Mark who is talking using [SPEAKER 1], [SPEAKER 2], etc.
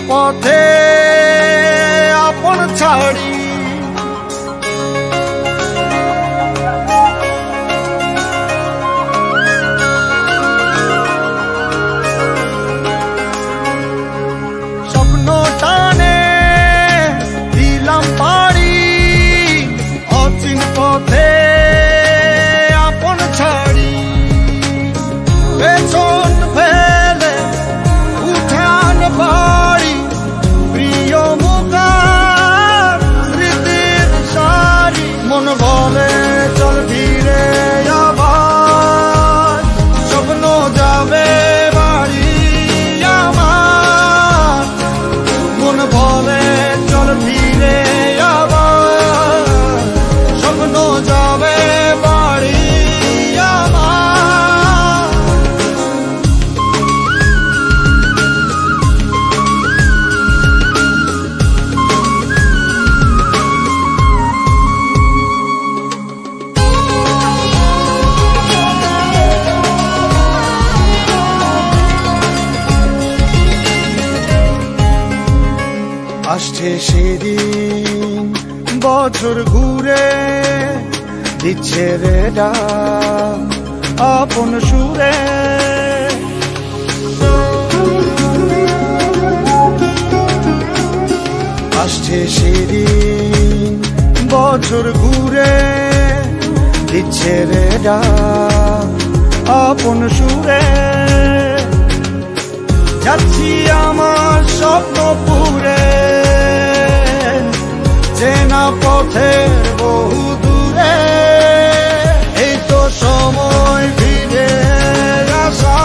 [SPEAKER 1] পথে আপন ছাড়ি স্বপ্ন টানে দিলাম পাড়ি অচিন পথে আপন ছাড়ি পেছন ফেলে উঠে আন বাড়ি প্রিয় মুখার স্মৃতির সারি মন বলে চল ফিরে আবার স্বপ্ন যাবে বাড়ি আমার মন বলে চল ফিরে আবার স্বপ্ন যাবে বাড়ি আমার আসছে সেদিন বছর ঘুরে দিচ্ছে রে ডাক আপন সুরে আসছে সেদিন বছর ঘুরে দিচ্ছে রে ডাক আপন সুরে যাচ্ছি আমার স্বপ্ন পুরে চেনা পথের বহু দূরে এই তো সময় ফিরে আসা